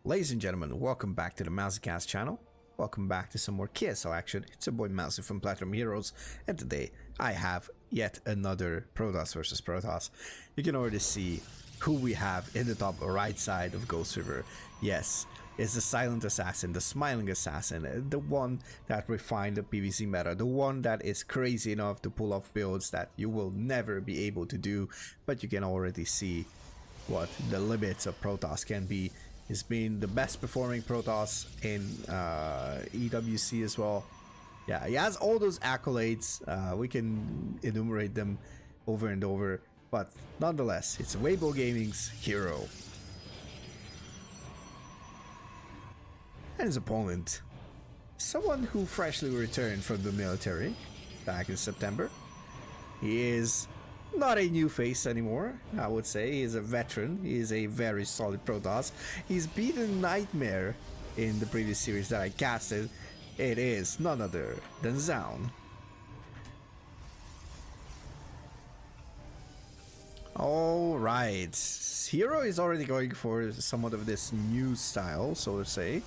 Ladies and gentlemen, welcome back to the MauzyCasts channel. Welcome back to some more KSL action. It's your boy Mauzy from Platinum Heroes, and today I have yet another PROTOSS versus PROTOSS. You can already see who we have in the top right side of Ghost River. Yes, it's the silent assassin, the smiling assassin, the one that refined the PvC meta, the one that is crazy enough to pull off builds that you will never be able to do, but you can already see what the limits of PROTOSS can be. He's been the best performing PROTOSS in EWC as well. Yeah, he has all those accolades. We can enumerate them over and over, but nonetheless, it's Weibo Gaming's herO. And his opponent, someone who freshly returned from the military back in September. He is not a new face anymore, I would say. He is a veteran. He is a very solid PROTOSS. He's beaten Nightmare in the previous series that I casted. It is none other than Zoun. Alright, herO is already going for somewhat of this new style, so to say.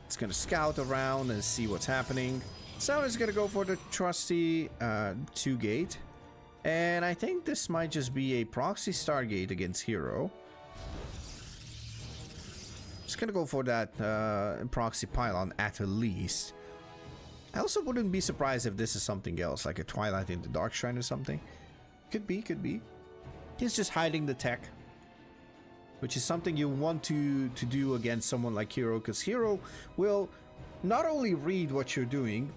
It's gonna scout around and see what's happening. Zoun is gonna go for the trusty 2-gate, and I think this might just be a proxy Stargate against herO. Just gonna go for that proxy pylon at least. I also wouldn't be surprised if this is something else, like a Twilight in the Dark Shrine or something. Could be, could be. He's just hiding the tech, which is something you want to do against someone like herO, because herO will not only read what you're doing,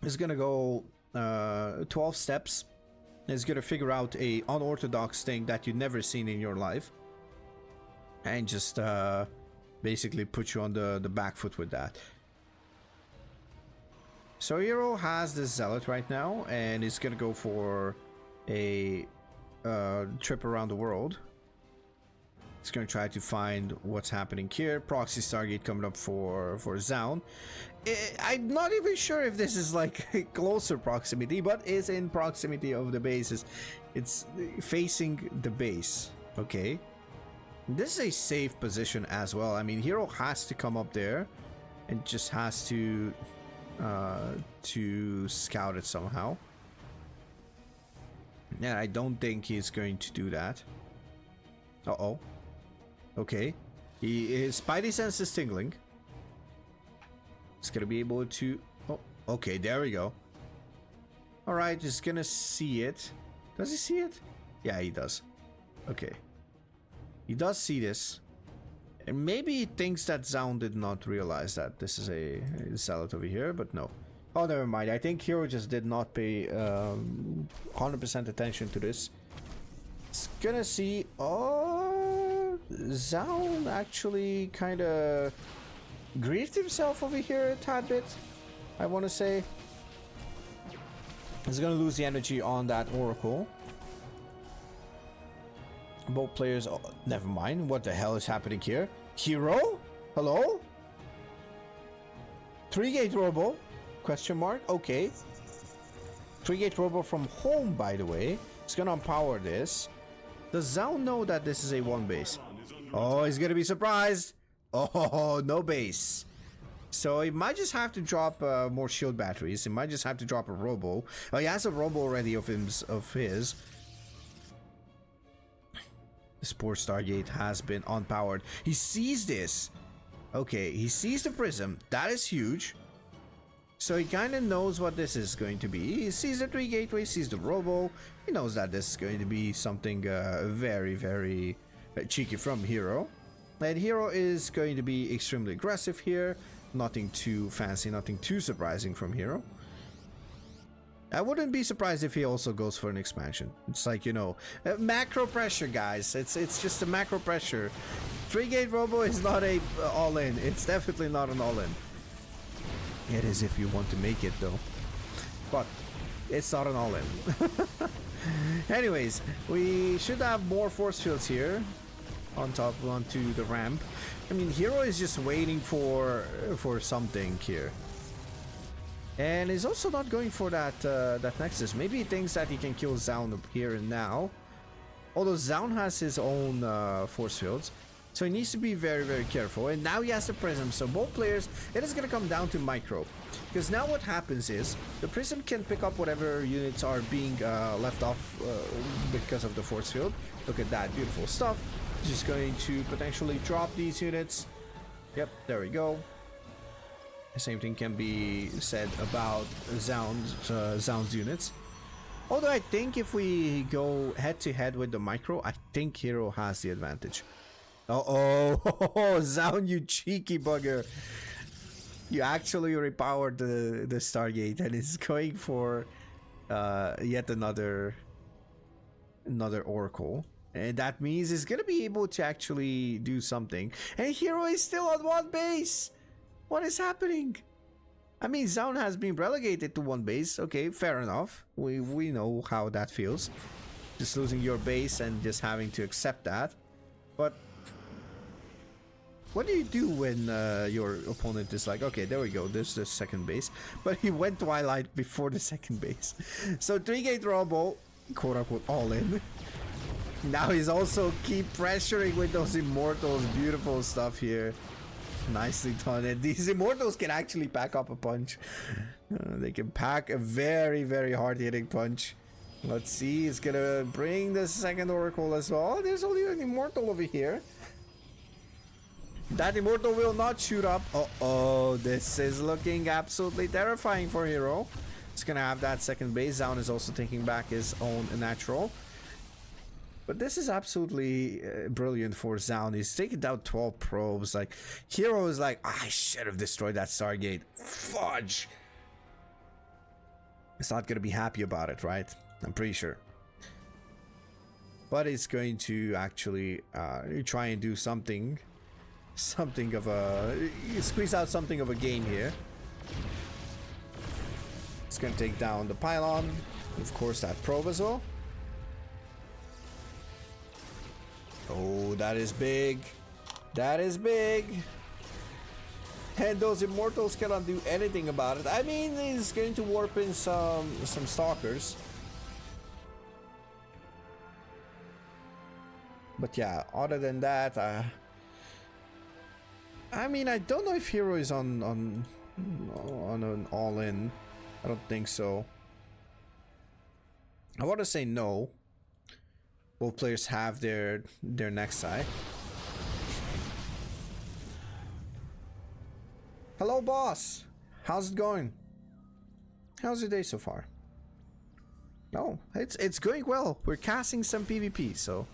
is gonna go 12 steps, is gonna figure out a unorthodox thing that you've never seen in your life, and just basically put you on the back foot with that. So herO has this zealot right now, and is gonna go for a trip around the world. It's going to try to find what's happening here. Proxy Stargate coming up for Zoun. I'm not even sure if this is like closer proximity, but is in proximity of the bases. It's facing the base. Okay. This is a safe position as well. I mean, herO has to come up there and just has to scout it somehow. Yeah, I don't think he's going to do that. Uh-oh. Okay, his spidey sense is tingling. He's gonna be able to... Oh, okay, there we go. Alright, he's gonna see it. Does he see it? Yeah, he does. Okay. He does see this. And maybe he thinks that Zoun did not realize that this is a zealot over here, but no. Oh, never mind. I think herO just did not pay 100% attention to this. It's gonna see... Oh... Zoun actually kind of griefed himself over here a tad bit, I want to say. He's going to lose the energy on that Oracle. Both players... Oh, never mind. What the hell is happening here? herO? Hello? 3-gate Robo? Question mark? Okay. 3-gate Robo from home, by the way. It's going to empower this. Does Zoun know that this is a 1-base? Oh, he's gonna be surprised. Oh, no base. So he might just have to drop more shield batteries. He might just have to drop a Robo. Oh, he has a Robo already of his. The Sport Stargate has been unpowered. He sees this. Okay, he sees the Prism. That is huge. So he kind of knows what this is going to be. He sees the 3 gateway, sees the Robo. He knows that this is going to be something very, very cheeky from herO. And herO is going to be extremely aggressive here. Nothing too fancy, nothing too surprising from herO. I wouldn't be surprised if he also goes for an expansion. It's like, you know, macro pressure, guys. It's just a macro pressure. 3-gate Robo is not a all-in. It's definitely not an all-in. It is if you want to make it, though. But it's not an all-in. Anyways, we should have more force fields here on top onto the ramp. I mean, herO is just waiting for something here, and he's also not going for that that Nexus. Maybe he thinks that he can kill Zoun here and now, Although Zoun has his own force fields, so he needs to be very, very careful. And now he has the Prism, so both players, it is going to come down to micro. Because now what happens is, the Prism can pick up whatever units are being left off because of the force field. Look at that beautiful stuff. Just going to potentially drop these units. Yep, there we go. The same thing can be said about Zoun's units. Although I think if we go head to head with the micro, I think herO has the advantage. Uh-oh, Zoun, you cheeky bugger. You actually repowered the Stargate and is going for yet another Oracle. And that means it's gonna be able to actually do something. And herO is still on one base. What is happening? I mean, Zoun has been relegated to one base. Okay, fair enough. We know how that feels. Just losing your base and just having to accept that. But what do you do when your opponent is like, okay, there we go, there's the second base. But he went Twilight before the second base. So 3-gate Robo, quote-unquote all in. Now he's also keep pressuring with those Immortals. Beautiful stuff here. Nicely done. And these Immortals can actually pack up a punch. They can pack a very, very hard-hitting punch. Let's see. It's gonna bring the second Oracle as well. There's only an Immortal over here. That Immortal will not shoot up. Uh-oh. This is looking absolutely terrifying for herO. It's gonna have that second base. Zoun is also taking back his own natural. But this is absolutely brilliant for Zoun. He's taking down 12 probes. Like, herO is like, I should have destroyed that Stargate. Fudge! It's not gonna be happy about it, right? I'm pretty sure. But it's going to actually try and do something of a... squeeze out something of a game here. It's gonna take down the pylon. Of course, that probe as well. Oh, that is big. That is big. And those Immortals cannot do anything about it. I mean, he's going to warp in some Stalkers. But yeah, other than that, I mean, I don't know if herO is on an all-in. I don't think so. I want to say no. Both players have their Nexi. Hello, boss. How's it going? How's your day so far? No, it's going well. We're casting some PvP, so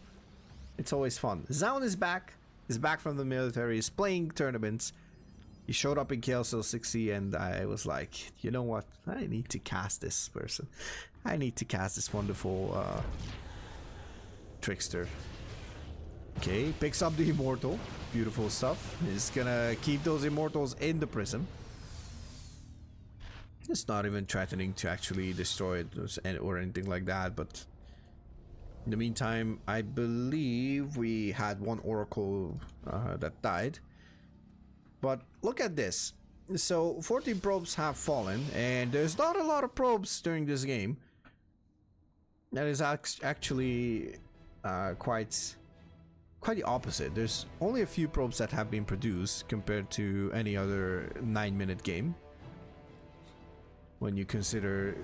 it's always fun. Zoun is back. He's back from the military. He's playing tournaments. He showed up in KLCL 60, and I was like, you know what? I need to cast this person. I need to cast this wonderful trickster. Okay, picks up the Immortal. Beautiful stuff. He's gonna keep those Immortals in the Prism. It's not even threatening to actually destroy it or anything like that, but in the meantime, I believe we had one Oracle that died. But look at this. So 14 probes have fallen, and there's not a lot of probes during this game. That is actually quite the opposite. There's only a few probes that have been produced compared to any other 9-minute game. When you consider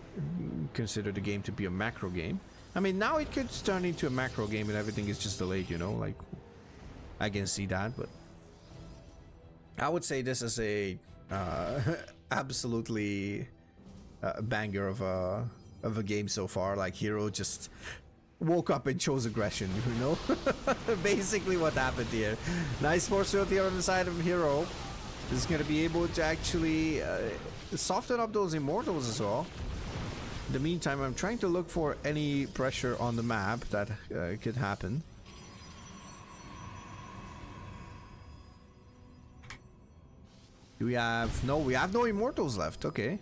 the game to be a macro game. I mean, now it could turn into a macro game and everything is just delayed, you know, like I can see that, but I would say this is a absolutely banger of a game so far. Like herO just woke up and chose aggression, you know. Basically what happened here. Nice force field here on the side of herO. Is going to be able to actually soften up those Immortals as well. In the meantime, I'm trying to look for any pressure on the map that could happen. Do we have... No, we have no Immortals left. Okay.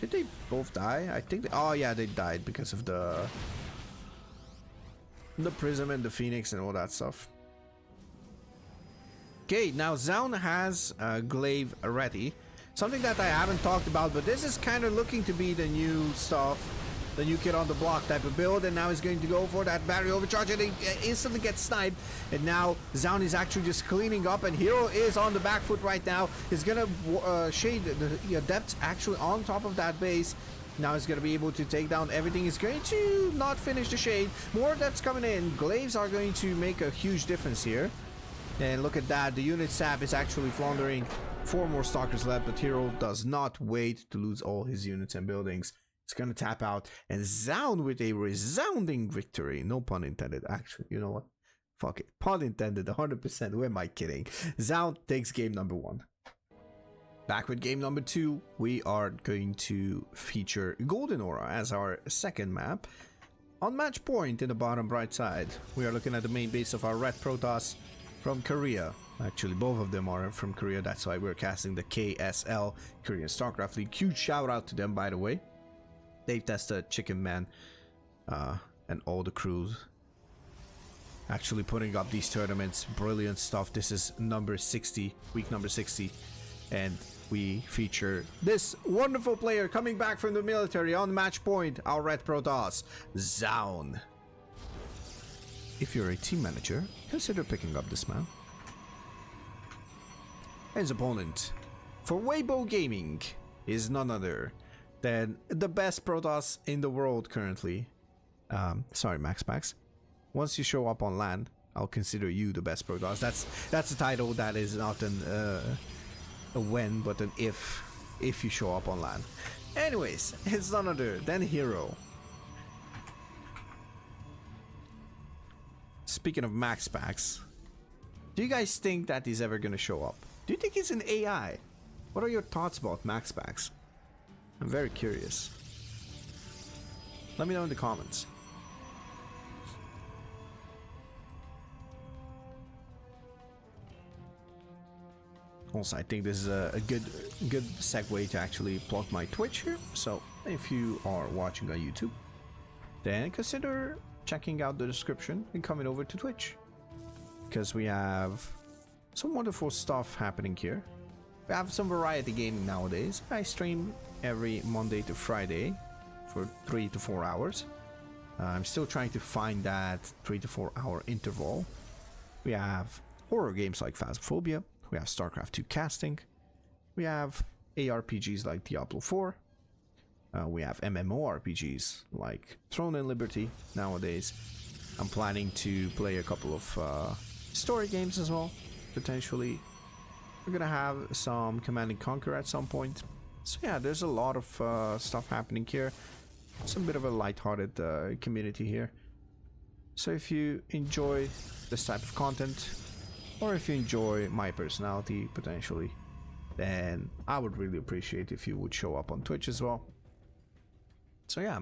Did they both die? I think... Oh, yeah, they died because of the Prism and the Phoenix and all that stuff. Okay, now Zoun has Glaive ready. Something that I haven't talked about, but this is kind of looking to be the new stuff the new kid on the block type of build, and now he's going to go for that battery overcharge, and he instantly gets sniped. And now Zoun is actually just cleaning up, and herO is on the back foot right now. He's gonna shade the Adept actually on top of that base. Now he's gonna be able to take down everything. He's going to not finish the shade. More Adepts coming in. Glaives are going to make a huge difference here. And look at that, the unit sap is actually floundering. 4 more stalkers left, but herO does not wait to lose all his units and buildings. It's gonna tap out, and Zoun with a resounding victory. No pun intended, actually. You know what? Fuck it. Pun intended, 100%. Who am I kidding? Zoun takes game number 1. Back with game number 2, we are going to feature Golden Aura as our second map. On match point in the bottom right side, we are looking at the main base of our red PROTOSS from Korea. Actually, both of them are from Korea. That's why we're casting the KSL, Korean StarCraft League. Huge shout out to them, by the way. They've tested Chicken Man and all the crews actually putting up these tournaments. Brilliant stuff. This is number 60, week number 60, and we feature this wonderful player coming back from the military on match point, our red PROTOSS, Zoun. If you're a team manager, consider picking up this man. His opponent for Weibo Gaming is none other than the best PROTOSS in the world currently. Sorry, Max. Once you show up on LAN, I'll consider you the best PROTOSS. That's a title that is not a when, but an if you show up on LAN. Anyways, it's none other than herO. Speaking of Max Packs, do you guys think that he's ever gonna show up? Do you think he's an AI? What are your thoughts about Max Packs? I'm very curious. Let me know in the comments. Also, I think this is a good segue to actually plug my Twitch here. So if you are watching on YouTube, then consider checking out the description and coming over to Twitch, because we have some wonderful stuff happening here. We have some variety gaming nowadays. I stream every Monday to Friday for 3 to 4 hours. I'm still trying to find that 3 to 4 hour interval. We have horror games like Phasmophobia. We have StarCraft 2 casting. We have ARPGs like Diablo 4. We have MMORPGs like Throne and Liberty nowadays. I'm planning to play a couple of story games as well, potentially. We're gonna have some Command and Conquer at some point. So yeah, there's a lot of stuff happening here. It's a bit of a lighthearted community here. So if you enjoy this type of content, or if you enjoy my personality potentially, then I would really appreciate if you would show up on Twitch as well. So yeah.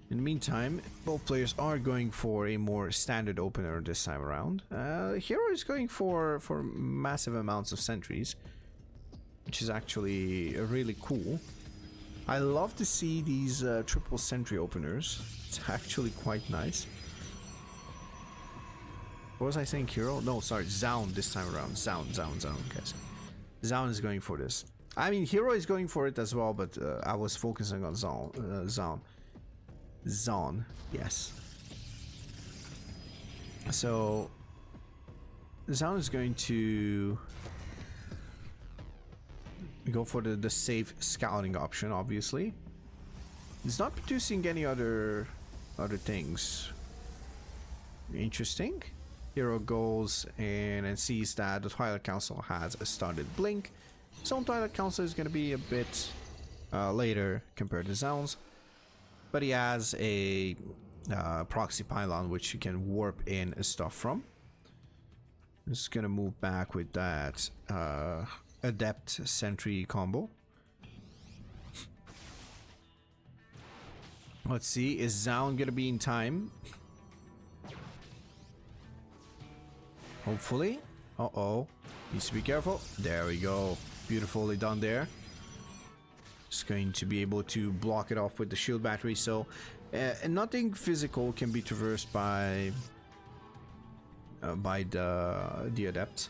In the meantime, both players are going for a more standard opener this time around. herO is going for massive amounts of sentries, which is actually really cool. I love to see these triple sentry openers. It's actually quite nice. What was I saying, herO? No, sorry, Zoun this time around. Zoun, guys. Zoun is going for this. I mean, herO is going for it as well, but I was focusing on Zoun, yes. So Zoun is going to go for the safe scouting option, obviously. He's not producing any other things. Interesting. herO goes and sees that the Twilight Council has started Blink. So Twilight Council is going to be a bit later compared to Zoun's, but he has a proxy pylon which you can warp in stuff from. Just going to move back with that Adept Sentry combo. Let's see, is Zoun going to be in time? Hopefully. Uh-oh. Needs to be careful. There we go. Beautifully done there. Just going to be able to block it off with the shield battery. So nothing physical can be traversed by the adept,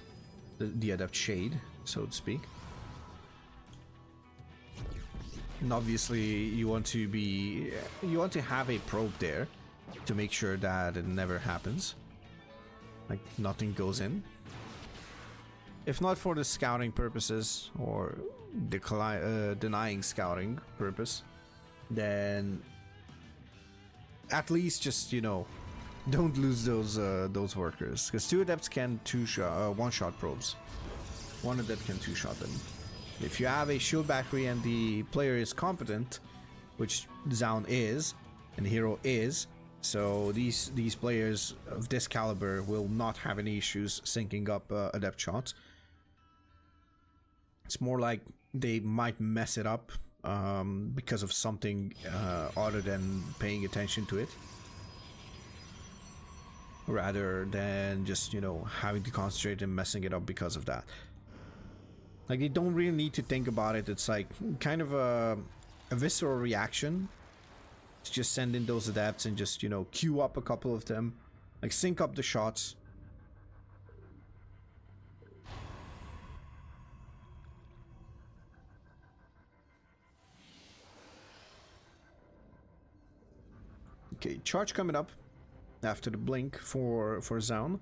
the adept shade, so to speak. And obviously you want to have a probe there to make sure that it never happens. Like nothing goes in. If not for the scouting purposes or denying scouting purpose, then at least just, you know, don't lose those workers, because 2 adepts can one-shot probes. 1 adept can 2-shot them. If you have a shield battery and the player is competent, which Zoun is and herO is, so these players of this caliber will not have any issues syncing up adept shots. It's more like they might mess it up because of something other than paying attention to it, rather than just, you know, having to concentrate and messing it up because of that. Like, they don't really need to think about it. It's like kind of a visceral reaction to just send in those adepts and just, you know, queue up a couple of them, like sync up the shots. Okay, charge coming up after the blink for Zoun.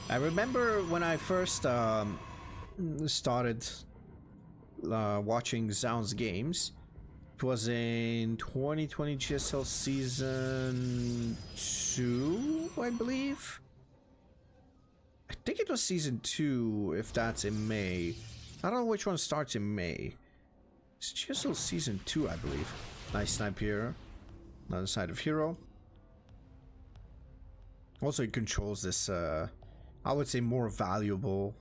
I remember when I first started watching Zoun's games. It was in 2020 GSL Season 2, I believe. I think it was Season 2, if that's in May. I don't know which one starts in May. It's GSL Season 2, I believe. Nice snipe here. Another side of herO. Also, it controls this, I would say, more valuable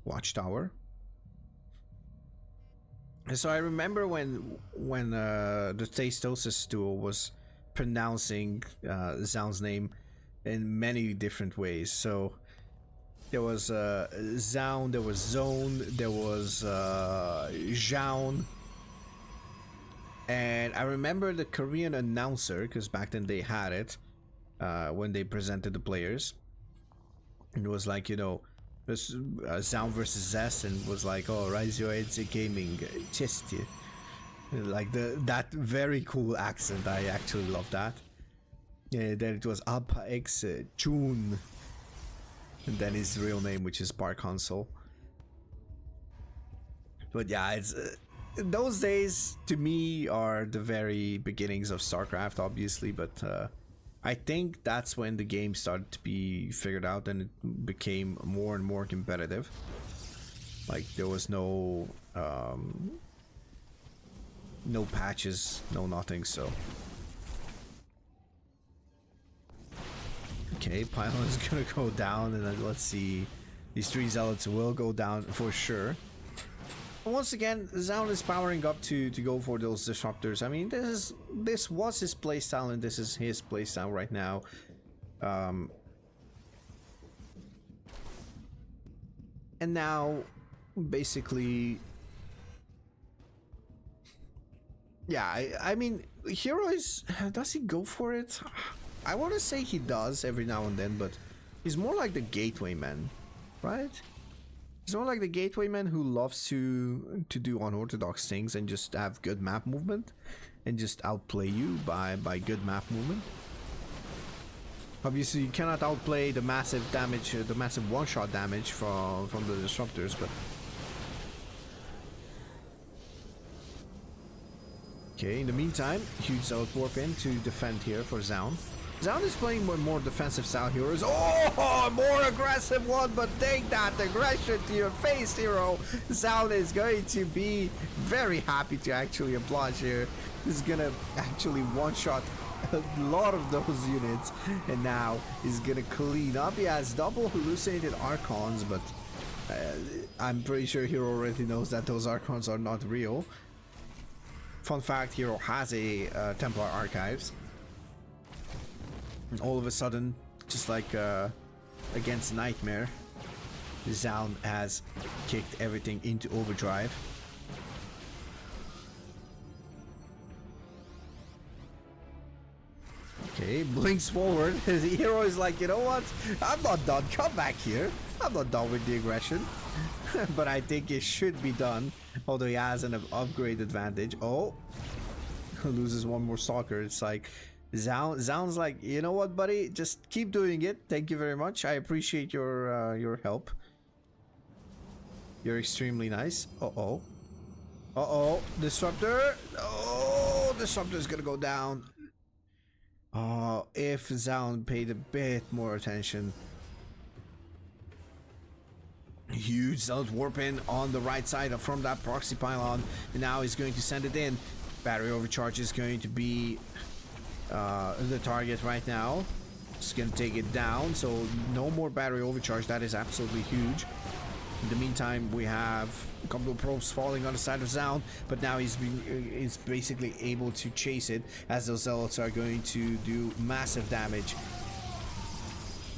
watchtower. And so I remember when the Tastosis duo was pronouncing Zoun's name in many different ways. So there was Zoun, there was Zoun, there was Zhaun. And I remember the Korean announcer, because back then they had it, when they presented the players. And it was like, you know, this Zoun versus Zest, and was like, oh, Raizio it's a gaming chest. Like that very cool accent. I actually love that. Yeah, then it was Alpha X June. And then his real name, which is Bar Console. But yeah, it's those days to me are the very beginnings of StarCraft, obviously. But I think that's when the game started to be figured out, and it became more and more competitive. Like there was no patches, no nothing. So. Okay, Pylon is gonna go down, and then let's see. These 3 zealots will go down for sure. And once again, Zoun is powering up to go for those disruptors. I mean, this was his playstyle, and this is his playstyle right now. And now, basically, yeah. I mean, herO is. Does he go for it? I want to say he does every now and then, but he's more like the gateway man, right? He's more like the gateway man who loves to do unorthodox things and just have good map movement and just outplay you by good map movement. Obviously, you cannot outplay the massive damage, the massive one-shot damage from the disruptors, but okay. In the meantime, huge zealot warp in to defend here for Zoun. Zoun is playing more defensive style heroes. Oh, more aggressive one, but take that aggression to your face, herO. Zoun is going to be very happy to actually oblige here. He's gonna actually one-shot a lot of those units, and now he's gonna clean up. He has double hallucinated Archons, but I'm pretty sure herO already knows that those Archons are not real. Fun fact, herO has a Templar Archives. And all of a sudden, just like against Nightmare, Zoun has kicked everything into overdrive. Okay, Okay, blinks forward. The hero is like, you know what? I'm not done. Come back here. I'm not done with the aggression. But I think it should be done. Although he has an upgrade advantage. Oh. Loses one more stalker. It's like, Zoun's like, you know what, buddy? Just keep doing it. Thank you very much. I appreciate your help. You're extremely nice. Uh-oh. Uh-oh. Disruptor. Oh, Disruptor's gonna go down. Oh, if Zoun paid a bit more attention. Huge Zoun warp in on the right side from that proxy pylon. And now he's going to send it in. Battery overcharge is going to be the target right now. It's going to take it down. So no more battery overcharge. That is absolutely huge. In the meantime, we have a couple of probes falling on the side of Zoun, but now he's basically able to chase it, as those zealots are going to do massive damage.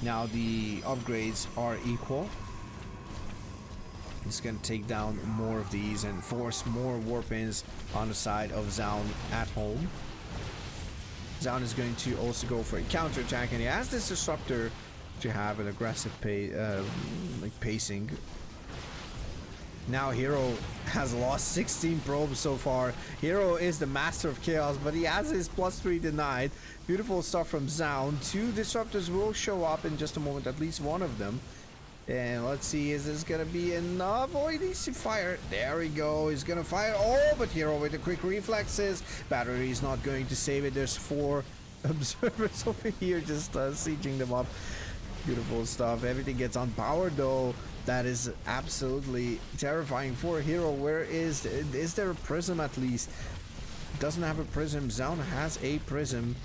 Now the upgrades are equal. He's going to take down more of these and force more warp-ins on the side of Zoun at home. Zoun is going to also go for a counter-attack, and he has this disruptor to have an aggressive pacing. Now herO has lost 16 probes so far. herO is the master of chaos, but he has his +3 denied. Beautiful stuff from Zoun. 2 disruptors will show up in just a moment, at least one of them. And let's see, is this gonna be enough? Oh, he needs to fire. There we go. He's gonna fire. Oh, but herO with the quick reflexes. Battery is not going to save it. There's 4 observers over here just sieging them up. Beautiful stuff. Everything gets unpowered though. That is absolutely terrifying for herO. Where is there a prism at least? Doesn't have a prism. Zoun has a prism,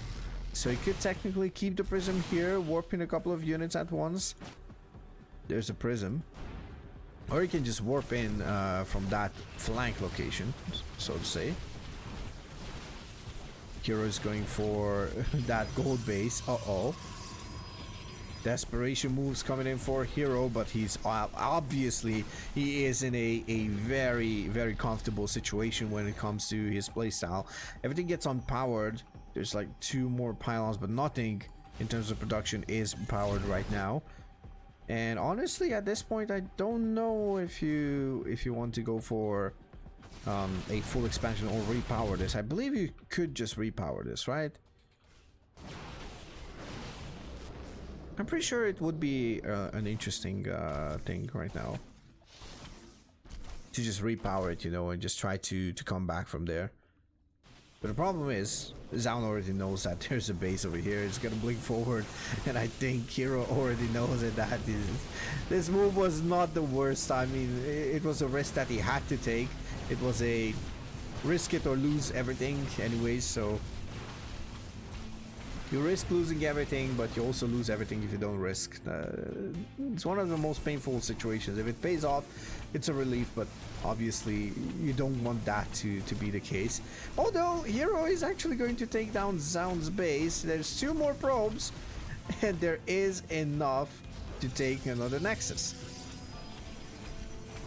so he could technically keep the prism here, warping a couple of units at once. There's a prism, or he can just warp in from that flank location, so to say. herO is going for that gold base. Uh-oh. Desperation moves coming in for herO, but he's obviously he is in a very, very comfortable situation when it comes to his playstyle. Everything gets unpowered. There's like 2 more pylons, but nothing in terms of production is powered right now. And honestly, at this point, I don't know if you want to go for a full expansion or repower this. I believe you could just repower this, right? I'm pretty sure it would be an interesting thing right now to just repower it, you know, and just try to come back from there. But the problem is, Zoun already knows that there's a base over here. It's gonna blink forward, and I think herO already knows it, that this move was not the worst. I mean, it was a risk that he had to take. It was a risk it or lose everything anyways, so you risk losing everything, but you also lose everything if you don't risk. It's one of the most painful situations. If it pays off, it's a relief, but obviously you don't want that to be the case. Although herO is actually going to take down Zoun's base. There's 2 more probes, and there is enough to take another Nexus.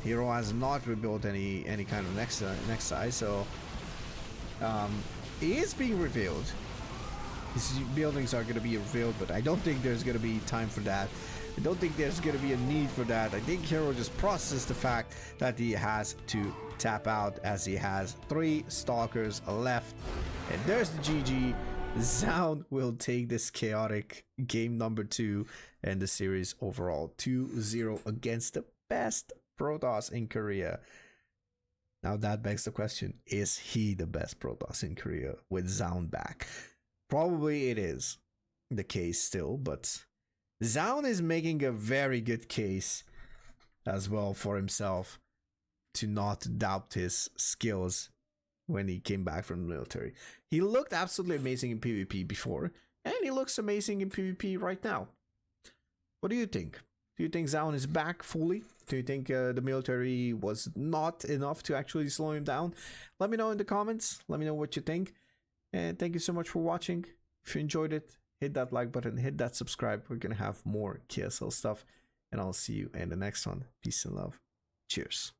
herO has not rebuilt any kind of Nexus, so he is being revealed. His buildings are going to be revealed, but I don't think there's going to be time for that. I don't think there's going to be a need for that. I think herO just processed the fact that he has to tap out, as he has 3 stalkers left. And there's the GG. Zoun will take this chaotic game number 2 and the series overall 2-0 against the best PROTOSS in Korea. Now that begs the question, is he the best PROTOSS in Korea with Zoun back? Probably it is the case still, but Zoun is making a very good case as well for himself to not doubt his skills when he came back from the military. He looked absolutely amazing in PvP before, and he looks amazing in PvP right now. What do you think? Do you think Zoun is back fully? Do you think the military was not enough to actually slow him down? Let me know in the comments. Let me know what you think. And thank you so much for watching. If you enjoyed it, hit that like button, hit that subscribe. We're going to have more KSL stuff. And I'll see you in the next one. Peace and love. Cheers.